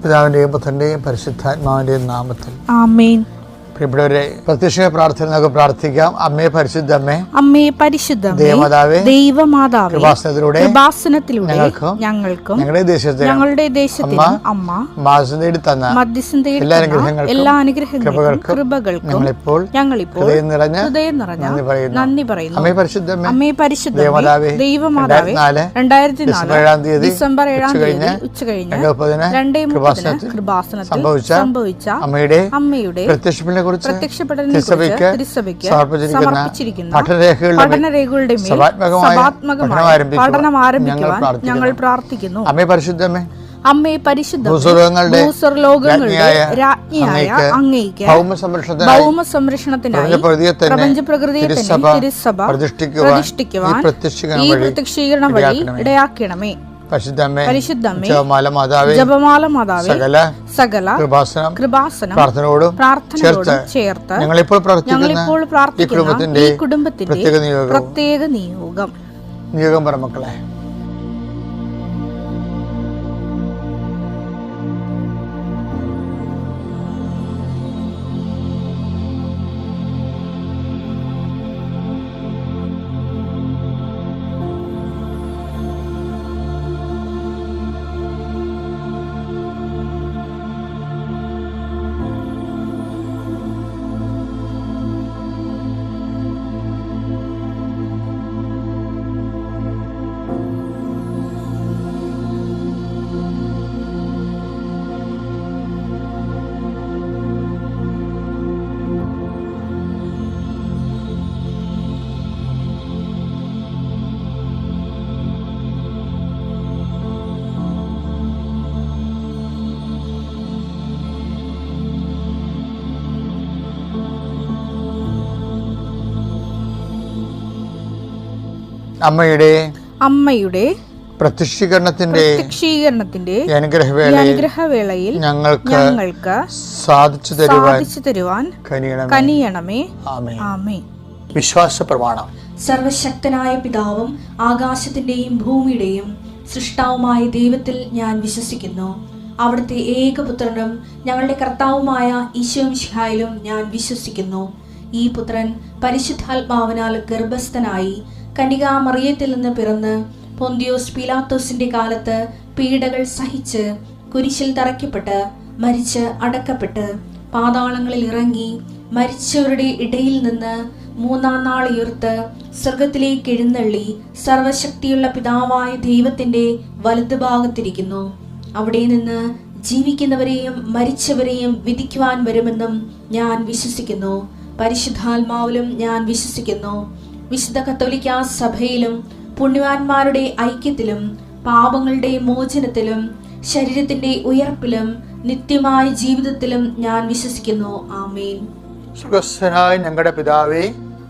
പിതാവിൻ്റെയും പുത്രൻ്റെയും പരിശുദ്ധാത്മാവിൻ്റെയും നാമത്തിൽ ആമേൻ. പ്രിയപ്പെട്ടവരെ, പ്രത്യക്ഷ പ്രാർത്ഥന നമുക്ക് പ്രാർത്ഥിക്കാം. അമ്മേ പരിശുദ്ധമ്മേ, അമ്മേ പരിശുദ്ധമേ, ദൈവമാതാവേ, കൃപാസനത്തിലൂടെ ഞങ്ങൾക്കും ഞങ്ങളുടെ ദേശത്തിനും അമ്മ മധ്യസ്ഥം തേടി എല്ലാ അനുഗ്രഹങ്ങൾക്കും കൃപകൾക്കും ഞങ്ങളിപ്പോൾ ഹൃദയം നിറഞ്ഞ നന്ദി പറയുന്നു. അമ്മേ പരിശുദ്ധമേ, ദൈവമാതാവേ, 2004 ഡിസംബർ 7 ഉച്ചകഴിഞ്ഞ് 2:30 കൃപാസനത്തിൽ സംഭവിച്ച അമ്മയുടെ പ്രത്യക്ഷപ്പെടലിനെ തിരുസഭയ്ക്ക് സമർപ്പിച്ചിരിക്കുന്ന പഠനരേഖകളുടെ മേൽ സഭാത്മകമായ പഠനം ആരംഭിക്കുവാൻ ഞങ്ങൾ പ്രാർത്ഥിക്കുന്നു. അമ്മേ പരിശുദ്ധമേ, അമ്മേ പരിശുദ്ധ ഭൂസ്വർലോകങ്ങളുടെ രാജ്ഞിയായ അങ്ങേയ്ക്ക് ഭൗമ സംരക്ഷണത്തിനായി പ്രപഞ്ചപ്രകൃതിയെ തന്നെ തിരുസഭ പ്രതിഷ്ഠിക്കുവാൻ ഈ പ്രത്യക്ഷീകരണം വഴി ഇടയാക്കണമേ. പരിശുദ്ധമേ, ജപമാല മാതാവേ, സകല കൃപാസനം പ്രാർത്ഥനയോടും ചേർത്ത് ഞങ്ങളിപ്പോൾ പ്രാർത്ഥിക്കുന്ന ഈ കുടുംബത്തിന്റെ പ്രത്യേക നിയോഗം പറമക്കളെ. അമ്മയുടെ പ്രത്യക്ഷീകരണത്തിന്റെ അനുഗ്രഹവേളയിൽ ഞങ്ങൾക്ക് സാധിച്ചു തരുവാൻ കനിയണമേ. ആമേൻ. വിശ്വാസ പ്രമാണം. സർവശക്തനായ പിതാവും ആകാശത്തിന്റെയും ഭൂമിയുടെയും സൃഷ്ടാവുമായ ദൈവത്തിൽ ഞാൻ വിശ്വസിക്കുന്നു. അവിടുത്തെ ഏകപുത്രനും ഞങ്ങളുടെ കർത്താവുമായ ഈശോ മിശിഹായിലും ഞാൻ വിശ്വസിക്കുന്നു. ഈ പുത്രൻ പരിശുദ്ധാത്മാവിനാൽ ഗർഭസ്ഥനായി കന്യകാമറിയത്തിൽ നിന്ന് പിറന്ന് പൊന്തിയോസ് പീലാത്തോസിന്റെ കാലത്ത് പീഡകൾ സഹിച്ച് കുരിശിൽ തറയ്ക്കപ്പെട്ട് മരിച്ച് അടക്കപ്പെട്ട് പാതാളങ്ങളിൽ ഇറങ്ങി മരിച്ചവരുടെ ഇടയിൽ നിന്ന് 3-ാം നാൾ ഉയർത്ത് സ്വർഗത്തിലേക്ക് എഴുന്നള്ളി സർവശക്തിയുള്ള പിതാവായ ദൈവത്തിന്റെ വലതുഭാഗത്തിരിക്കുന്നു. അവിടെ നിന്ന് ജീവിക്കുന്നവരെയും മരിച്ചവരെയും വിധിക്കുവാൻ വരുമെന്നും ഞാൻ വിശ്വസിക്കുന്നു. പരിശുദ്ധാത്മാവിലും ഞാൻ വിശ്വസിക്കുന്നു. വിശുദ്ധ കത്തോലിക്കാ സഭയിലും പുണ്യവാന്മാരുടെ ഐക്യത്തിലും പാപങ്ങളുടെ മോചനത്തിലും ശരീരത്തിന്റെ ഉയർപ്പിലും നിത്യമായ ജീവിതത്തിലും ഞാൻ വിശ്വസിക്കുന്നു. ആമേൻ. സ്വർഗ്ഗസ്ഥനായ ഞങ്ങളുടെ പിതാവേ,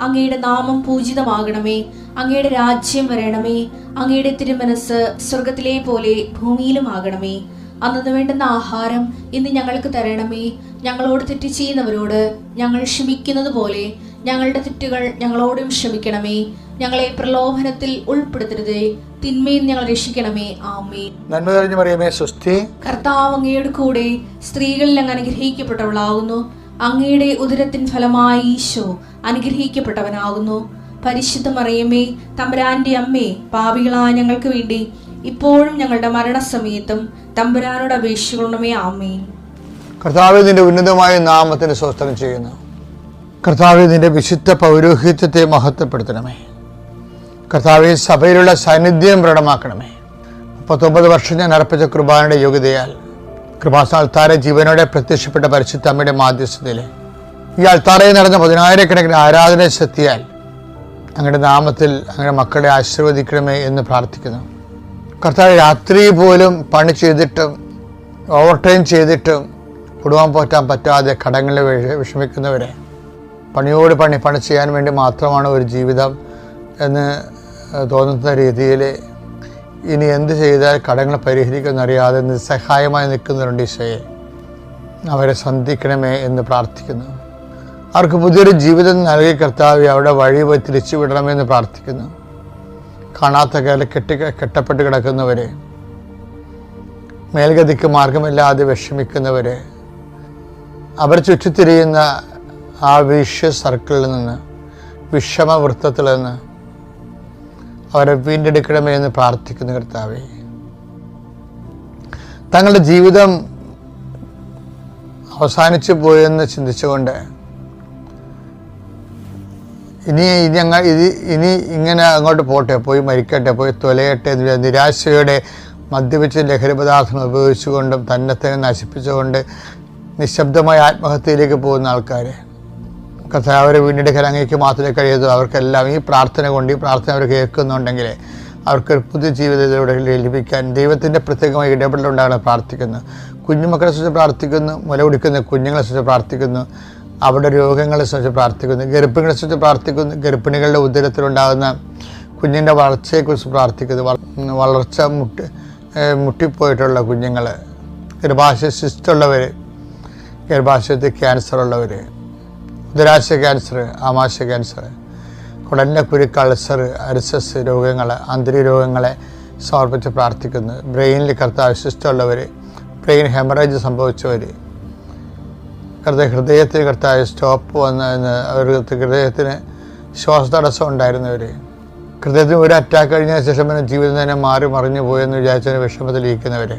അങ്ങയുടെ നാമം പൂജിതമാകണമേ. അങ്ങയുടെ രാജ്യം വരണമേ. അങ്ങയുടെ തിരുമനസ് സ്വർഗത്തിലെ പോലെ ഭൂമിയിലും ആകണമേ. അന്നു വേണ്ടുന്ന ആഹാരം ഇന്ന് ഞങ്ങൾക്ക് തരണമേ. ഞങ്ങളോട് തെറ്റ് ചെയ്യുന്നവരോട് ഞങ്ങൾ ക്ഷമിക്കുന്നത് പോലെ ഞങ്ങളുടെ തെറ്റുകൾ ഞങ്ങളോടും ക്ഷമിക്കണമേ. ഞങ്ങളെ പ്രലോഭനത്തിൽ ഉൾപ്പെടുത്തരുതേ, തിന്മയിൽ ഞങ്ങൾ രക്ഷിക്കണമേ. ആമേൻ. നന്മ നിറഞ്ഞ മറിയമേ, സ്വസ്തി. കർത്താവ് അങ്ങയുടെ കൂടെ സ്ത്രീകളിൽ അങ്ങ് അനുഗ്രഹിക്കപ്പെട്ടവളാകുന്നു. അങ്ങയുടെ ഉദരത്തിൻ ഫലമായി ഈശോ അനുഗ്രഹിക്കപ്പെട്ടവനാകുന്നു. പരിശുദ്ധ മറിയമേ, തമ്പുരാന്റെ അമ്മേ, പാപികളായ ഞങ്ങൾക്ക് വേണ്ടി ഇപ്പോഴും ഞങ്ങളുടെ മരണസമയത്തും തമ്പുരാനോട് അപേക്ഷിക്കണമേ. ആമേൻ. കർത്താവേ, നിന്റെ ഉന്നതമായ നാമത്തിന് സ്തോത്രം ചെയ്യുന്നു. കർത്താവേ, നിന്റെ വിശുദ്ധ പൗരോഹിത്യത്തെ മഹത്വപ്പെടുത്തണമേ. കർത്താവേ, സഭയിലുള്ള സാന്നിധ്യം പ്രകടമാക്കണമേ. 39 വർഷം ഞാൻ അർപ്പിച്ച കുർബാനയുടെ യോഗ്യതയാൽ കൃപാസന അൾത്താരെ ജീവനോടെ പ്രത്യക്ഷപ്പെട്ട പരിശുദ്ധ അമ്മയുടെ മാധ്യസ്ഥതയിൽ ഈ അൾത്താറയിൽ നടന്ന 10,000-കണക്കിന് ആരാധന ശക്തിയാൽ അങ്ങയുടെ നാമത്തിൽ അങ്ങയുടെ മക്കളെ ആശീർവദിക്കണമേ എന്ന് പ്രാർത്ഥിക്കുന്നു. കർത്താവ്, രാത്രി പോലും പണി ചെയ്തിട്ടും ഓവർ ടൈം ചെയ്തിട്ടും കുടുംബം പോറ്റാൻ പറ്റാതെ കടങ്ങളിൽ വിഷമിക്കുന്നവരെ പണിയോട് പണി ചെയ്യാൻ വേണ്ടി മാത്രമാണ് ഒരു ജീവിതം എന്ന് തോന്നുന്ന രീതിയിൽ ഇനി എന്ത് ചെയ്താൽ കടങ്ങൾ പരിഹരിക്കുമെന്നറിയാതെ നിസ്സഹായമായി നിൽക്കുന്നവരുണ്ട്. ഈശോയെ, അവരെ സന്ധിക്കണമേ എന്ന് പ്രാർത്ഥിക്കുന്നു. അവർക്ക് പുതിയൊരു ജീവിതം നൽകി കർത്താവ് അവിടെ വഴി പോയി തിരിച്ചു വിടണമെന്ന് പ്രാർത്ഥിക്കുന്നു. കാണാത്ത കാലം കെട്ടപ്പെട്ട് കിടക്കുന്നവരെ മേൽഗതിക്ക് മാർഗമില്ലാതെ വിഷമിക്കുന്നവരെ, അവർ ചുറ്റിത്തിരിയുന്ന ആ വിഷ്യ സർക്കിളിൽ നിന്ന്, വിഷമവൃത്തത്തിൽ നിന്ന് അവരെ വീണ്ടെടുക്കണമേ എന്ന് പ്രാർത്ഥിക്കുന്നു കർത്താവേ. തങ്ങളുടെ ജീവിതം അവസാനിച്ചു പോയെന്ന് ചിന്തിച്ചുകൊണ്ട് ഇനി ഇങ്ങനെ അങ്ങോട്ട് പോട്ടെ, പോയി മരിക്കട്ടെ, പോയി തൊലയട്ടെ എന്ന് നിരാശയോടെ മദ്യപിച്ച് ലഹരി പദാർത്ഥങ്ങൾ ഉപയോഗിച്ചുകൊണ്ടും തന്നെ നശിപ്പിച്ചുകൊണ്ട് നിശബ്ദമായ ആത്മഹത്യയിലേക്ക് പോകുന്ന ആൾക്കാരെ കർത്താവേ, അവരെ വീണ്ടെടുക്കാൻ അങ്ങേക്ക് മാത്രമേ കഴിയൂ. അവർക്കെല്ലാം ഈ പ്രാർത്ഥന കൊണ്ട്, ഈ പ്രാർത്ഥന അവർ കേൾക്കുന്നുണ്ടെങ്കിൽ അവർക്കൊരു പുതിയ ജീവിതത്തിലൂടെ ലഭിക്കാൻ ദൈവത്തിൻ്റെ പ്രത്യേകമായി ഇടപെടലുണ്ടാകണം പ്രാർത്ഥിക്കുന്നു. കുഞ്ഞുമക്കളെ സംബന്ധിച്ച് പ്രാർത്ഥിക്കുന്നു, മുല കുടിക്കുന്ന കുഞ്ഞുങ്ങളെ സംബന്ധിച്ച് പ്രാർത്ഥിക്കുന്നു, അവരുടെ രോഗങ്ങളെ സംബന്ധിച്ച് പ്രാർത്ഥിക്കുന്നു, ഗർഭിണികളെ സംബന്ധിച്ച് പ്രാർത്ഥിക്കുന്നു, ഗർഭിണികളുടെ ഉദരത്തിലുണ്ടാകുന്ന കുഞ്ഞിൻ്റെ വളർച്ചയെക്കുറിച്ച് പ്രാർത്ഥിക്കുന്നു. വളർച്ച മുട്ടിപ്പോയിട്ടുള്ള കുഞ്ഞുങ്ങൾ, ഗർഭാശയ സിസ്റ്റുള്ളവർ, ഗർഭാശയത്തിൽ ക്യാൻസർ ഉള്ളവർ, ഉദരാശയ ക്യാൻസർ, ആമാശയ ക്യാൻസർ, കുടലിൻ്റെ കുരുക്ക്, അൾസർ, അരിസസ് രോഗങ്ങൾ, ആന്തരിക രോഗങ്ങളെ സമർപ്പിച്ച് പ്രാർത്ഥിക്കുന്നു. ബ്രെയിനിൽ കർത്താവ് സിസ്റ്റുള്ളവർ, ബ്രെയിൻ ഹെമറേജ് സംഭവിച്ചവർ, ഹൃദയത്തിന് കർത്താവ് സ്റ്റോപ്പ് വന്നതെന്ന്, അവർക്ക് ഹൃദയത്തിന് ശ്വാസതടസ്സം ഉണ്ടായിരുന്നവർ, ഹൃദയത്തിന് ഒരു അറ്റാക്ക് കഴിഞ്ഞ ശേഷം പിന്നെ ജീവിതം തന്നെ മാറി മറിഞ്ഞു പോയെന്ന് വിചാരിച്ചതിന് വിഷമത്തിലിരിക്കുന്നവർ,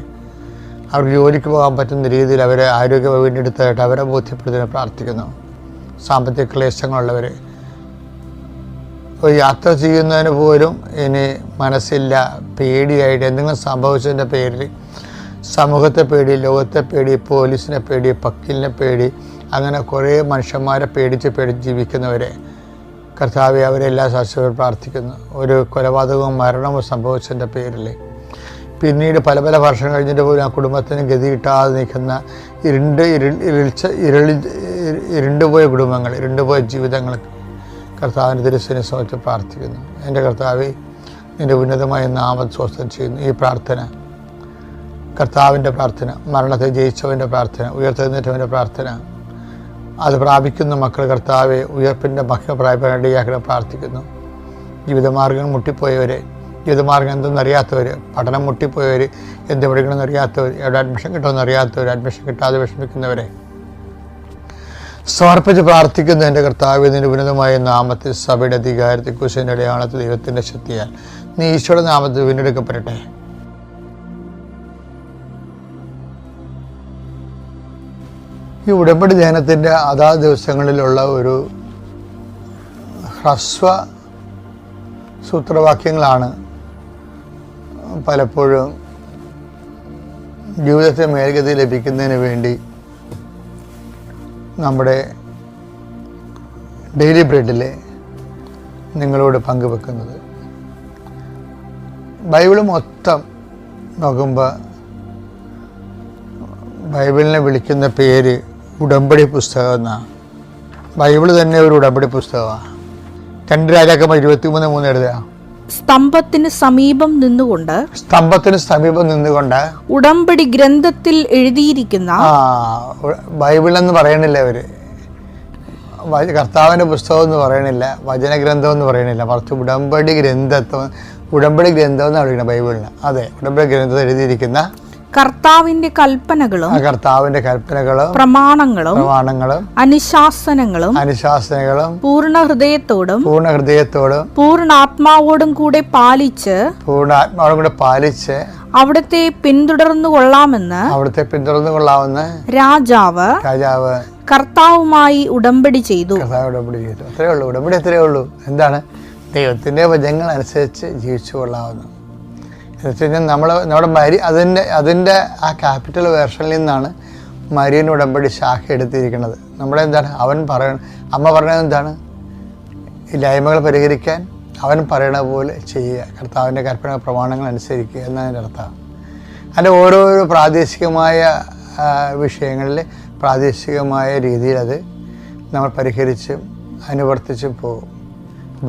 അവർക്ക് ജോലിക്ക് പോകാൻ പറ്റുന്ന രീതിയിൽ അവരെ ആരോഗ്യം വീണ്ടെടുത്തതായിട്ട് അവരെ ബോധ്യപ്പെടുത്താൻ പ്രാർത്ഥിക്കുന്നു. സാമ്പത്തിക ക്ലേശങ്ങളുള്ളവർ, ഒരു യാത്ര ചെയ്യുന്നതിന് പോലും ഇനി മനസ്സില്ല, പേടിയായിട്ട് എന്തെങ്കിലും സംഭവിച്ചതിൻ്റെ പേരിൽ സമൂഹത്തെ പേടി, ലോകത്തെ പേടി, പോലീസിനെ പേടി, വക്കീലിനെ പേടി, അങ്ങനെ കുറേ മനുഷ്യന്മാരെ പേടിച്ച് ജീവിക്കുന്നവരെ കർത്താവെ, അവരെല്ലാം സാക്ഷികൾ പ്രാർത്ഥിക്കുന്നു. ഒരു കൊലപാതകവും മരണവും സംഭവിച്ചതിൻ്റെ പേരിൽ പിന്നീട് പല വർഷം കഴിഞ്ഞിട്ട് പോലും ആ കുടുംബത്തിന് ഗതി കിട്ടാതെ നിൽക്കുന്ന ഇരുണ്ടുപോയ കുടുംബങ്ങൾ, ഇരുണ്ടുപോയ ജീവിതങ്ങൾ കർത്താവിൻ്റെ തിരുസന്നിധിയെ സമർപ്പിച്ച് പ്രാർത്ഥിക്കുന്നു. എൻ്റെ കർത്താവെ, നിൻ്റെ ഉന്നതമായ നാമം സ്വസ്ഥം ചെയ്യുന്നു. ഈ പ്രാർത്ഥന കർത്താവിൻ്റെ പ്രാർത്ഥന, മരണത്തെ ജയിച്ചവൻ്റെ പ്രാർത്ഥന, ഉയർത്തെഴുന്നേറ്റവൻ്റെ പ്രാർത്ഥന, അത് പ്രാപിക്കുന്ന മക്കൾ കർത്താവെ ഉയർപ്പിൻ്റെ മഹിമ പ്രാപിക്കാനിടയാക്കണം പ്രാർത്ഥിക്കുന്നു. ജീവിതമാർഗ്ഗം മുട്ടിപ്പോയവരെ, ജീവിതമാർഗ്ഗം എന്തെന്നറിയാത്തവർ, പഠനം മുട്ടിപ്പോയവർ, എന്ത് പഠിക്കണമെന്ന് അറിയാത്തവർ, എവിടെ അഡ്മിഷൻ കിട്ടുമെന്ന് അറിയാത്തവർ, അഡ്മിഷൻ കിട്ടാതെ വിഷമിക്കുന്നവരെ സമർപ്പിച്ച് പ്രാർത്ഥിക്കുന്നു. എൻ്റെ കർത്താവേ, നിൻ്റെ ഉന്നതമായ നാമത്തിൽ സഭയുടെ അധികാരത്തിൽ കുശിൻ്റെ അടയാളത്തിൽ ദൈവത്തിൻ്റെ ശക്തിയാൽ നീ ഈശോയുടെ നാമത്തിൽ വീണ്ടെടുക്കപ്പെടട്ടെ. ഈ ഉടമ്പടി ധ്യാനത്തിൻ്റെ അതാത് ദിവസങ്ങളിലുള്ള ഒരു ഹ്രസ്വ സൂത്രവാക്യങ്ങളാണ് പലപ്പോഴും ജീവിതത്തെ മേൽഗതി ലഭിക്കുന്നതിന് വേണ്ടി നമ്മുടെ ഡെയിലി ബ്രെഡിൽ നിങ്ങളോട് പങ്കുവെക്കുന്നത്. ബൈബിള് മൊത്തം നോക്കുമ്പോൾ ബൈബിളിനെ വിളിക്കുന്ന പേര് ഉടമ്പടി പുസ്തകം എന്നാണ്. ബൈബിള് തന്നെ ഒരു ഉടമ്പടി പുസ്തകമാണ്. 2 രാജാക്കന്മാർ 23:3 എഴുതുക. സ്തംഭത്തിന് സമീപം നിന്നുകൊണ്ട് ഉടമ്പടി ഗ്രന്ഥത്തിൽ എഴുതിയിരിക്കുന്ന ബൈബിൾ എന്ന് പറയണില്ല അവര്, കർത്താവിന്റെ പുസ്തകം എന്ന് പറയണില്ല, വചനഗ്രന്ഥം എന്ന് പറയണില്ല, മറിച്ച് ഉടമ്പടി ഗ്രന്ഥം എന്നാണ് വിളിക്കുന്നത് ബൈബിളിന്. അതെ, ഉടമ്പടി ഗ്രന്ഥത്തിൽ എഴുതിയിരിക്കുന്ന കർത്താവിന്റെ കൽപ്പനകളും പ്രമാണങ്ങളും അനുശാസനങ്ങളും പൂർണ്ണ ഹൃദയത്തോടും പൂർണ്ണാത്മാവോടും കൂടെ പാലിച്ച് അവിടുത്തെ പിന്തുടർന്നു കൊള്ളാമെന്ന് രാജാവ് കർത്താവുമായി ഉടമ്പടി ചെയ്തു. അത്രയേ ഉള്ളൂ. ഉടമ്പടി അത്രയേ ഉള്ളൂ. എന്താണ്? ദൈവത്തിന്റെ വചനങ്ങൾ അനുസരിച്ച് ജീവിച്ചു കൊള്ളാവുന്നു. എന്ന് വെച്ച് കഴിഞ്ഞാൽ നമ്മുടെ അതിൻ്റെ ആ ക്യാപിറ്റൽ വേർഷനിൽ നിന്നാണ് മരിയൻ ഉടമ്പടി ശാഖ എടുത്തിരിക്കുന്നത്. എന്താണ് അമ്മ പറയണത് എന്താണ്? ഇല്ലായ്മകൾ പരിഹരിക്കാൻ അവൻ പറയണ പോലെ ചെയ്യുക, കർത്താവിൻ്റെ കൽപ്പന പ്രമാണങ്ങൾ അനുസരിക്കുക എന്നാണ് എൻ്റെ അർത്ഥം. അതിൻ്റെ ഓരോരോ പ്രാദേശികമായ വിഷയങ്ങളിൽ പ്രാദേശികമായ രീതിയിൽ അത് നമ്മൾ പരിഹരിച്ചും അനുവർത്തിച്ചും പോകും.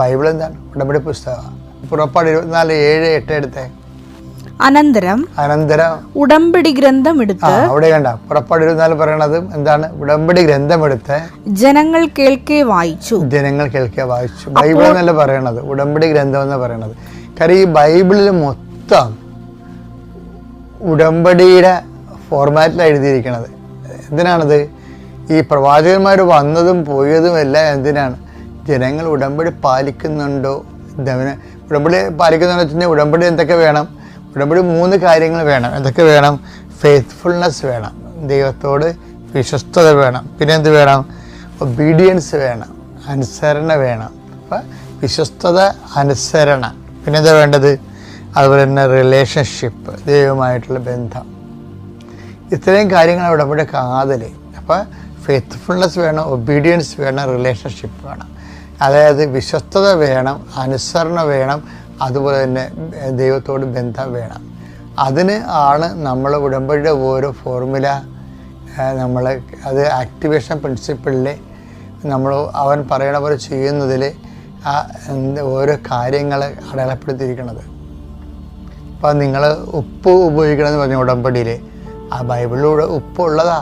ബൈബിൾ എന്താണ്? ഉടമ്പടി പുസ്തകമാണ്. പുറപ്പാട് 24:7-8 എടുത്തേ. അനന്തരം ഉടമ്പടി ഗ്രന്ഥം എടുത്ത് അവിടെ കണ്ട പുറപ്പാട് 24 പറയണത് എന്താണ്? ഉടമ്പടി ഗ്രന്ഥം എടുത്ത് ജനങ്ങൾ കേൾക്കെ വായിച്ചു. ബൈബിൾ എന്നല്ല പറയണത്, ഉടമ്പടി ഗ്രന്ഥം എന്ന് പറയണത്. കാര്യം ഈ ബൈബിളിൽ മൊത്തം ഉടമ്പടിയുടെ ഫോർമാറ്റിലാണ് എഴുതിയിരിക്കുന്നത്. എന്തിനാണത്? ഈ പ്രവാചകന്മാർ വന്നതും പോയതും എല്ലാം എന്തിനാണ്? ജനങ്ങൾ ഉടമ്പടി പാലിക്കുന്നുണ്ടോ? ഉടമ്പടി പാലിക്കുന്നുണ്ടോ വെച്ചാൽ ഉടമ്പടി എന്തൊക്കെ വേണം? ഉടമ്പടി 3 കാര്യങ്ങൾ വേണം. എന്തൊക്കെ വേണം? ഫെയ്ത്ത്ഫുൾനെസ് വേണം, ദൈവത്തോട് വിശ്വസ്തത വേണം, പിന്നെ എന്ത് വേണം? ഒബീഡിയൻസ് വേണം, അനുസരണ വേണം. അപ്പം വിശ്വസ്തത, അനുസരണ, പിന്നെ എന്താ വേണ്ടത്? അതുപോലെ തന്നെ റിലേഷൻഷിപ്പ്, ദൈവമായിട്ടുള്ള ബന്ധം. ഇത്രയും കാര്യങ്ങളാണ് ഉടമ്പടി കാതൽ. അപ്പോൾ ഫെയ്ത്ത്ഫുൾനെസ് വേണം, ഒബീഡിയൻസ് വേണം, റിലേഷൻഷിപ്പ് വേണം. അതായത് വിശ്വസ്തത വേണം, അനുസരണ വേണം, അതുപോലെ തന്നെ ദൈവത്തോട് ബന്ധം വേണം. അതിന് ആണ് നമ്മൾ ഉടമ്പടിയുടെ ഓരോ ഫോർമുല നമ്മൾ അത് ആക്ടിവേഷൻ പ്രിൻസിപ്പിളിൽ അവൻ പറയണ പോലെ ചെയ്യുന്നതിൽ ഓരോ കാര്യങ്ങൾ അടയാളപ്പെടുത്തിയിരിക്കുന്നത്. അപ്പോൾ നിങ്ങൾ ഉപ്പ് ഉപയോഗിക്കണമെന്ന് പറഞ്ഞ ഉടമ്പടിയിൽ ആ ബൈബിളിലൂടെ ഉപ്പ് ഉള്ളതാ,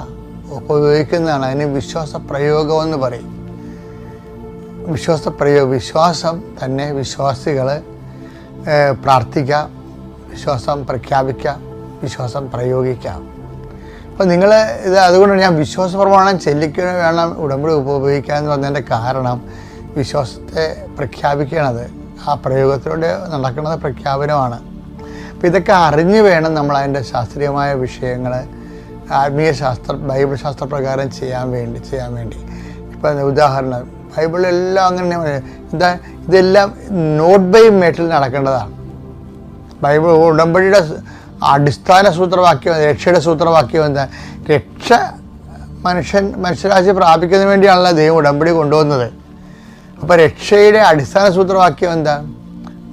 ഉപ്പ് ഉപയോഗിക്കുന്നതാണ്. അതിന് വിശ്വാസ പ്രയോഗമെന്ന് പറയും. വിശ്വാസം തന്നെ വിശ്വാസികൾ പ്രാർത്ഥിക്കാം, വിശ്വാസം പ്രഖ്യാപിക്കാം, വിശ്വാസം പ്രയോഗിക്കാം. അപ്പോൾ നിങ്ങൾ ഇത് അതുകൊണ്ടാണ് ഞാൻ വിശ്വാസ പ്രമാണം ചെല്ലിക്കുക വേണം ഉടമ്പടി ഉപയോഗിക്കുക എന്ന് പറഞ്ഞതിൻ്റെ കാരണം വിശ്വാസത്തെ പ്രഖ്യാപിക്കണത് ആ പ്രയോഗത്തിലൂടെ നടക്കുന്നത് പ്രഖ്യാപനമാണ്. അപ്പോൾ ഇതൊക്കെ അറിഞ്ഞ് വേണം നമ്മൾ അതിൻ്റെ ശാസ്ത്രീയമായ വിഷയങ്ങൾ ആത്മീയ ബൈബിൾ ശാസ്ത്രപ്രകാരം ചെയ്യാൻ വേണ്ടി. ഇപ്പം ഉദാഹരണം ബൈബിളെല്ലാം അങ്ങനെ ഇതെല്ലാം നോട്ട് ബൈ മേട്ടിൽ നടക്കേണ്ടതാണ്. ബൈബിൾ ഉടമ്പടിയുടെ അടിസ്ഥാന സൂത്രവാക്യം, രക്ഷയുടെ സൂത്രവാക്യം എന്താ? രക്ഷ മനുഷ്യരാശി പ്രാപിക്കുന്നതിന് വേണ്ടിയാണല്ലോ ദൈവം ഉടമ്പടി കൊണ്ടുവന്നത്. അപ്പോൾ രക്ഷയുടെ അടിസ്ഥാന സൂത്രവാക്യം എന്താ?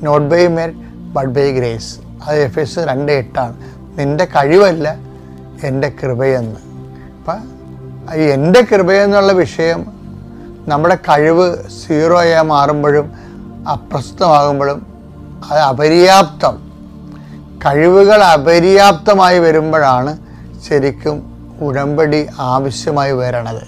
Not by merit but by grace. അത് എഫെസ്യർ 2:8 നിൻ്റെ കഴിവല്ല എൻ്റെ കൃപയെന്ന്. അപ്പം എൻ്റെ കൃപയെന്നുള്ള വിഷയം നമ്മുടെ കഴിവ് 0 മാറുമ്പോഴും അപ്രസ്തുതമാകുമ്പോഴും അത് അപര്യാപ്തം, കഴിവുകൾ അപര്യാപ്തമായി വരുമ്പോഴാണ് ശരിക്കും ഉടമ്പടി ആവശ്യമായി വരണത്.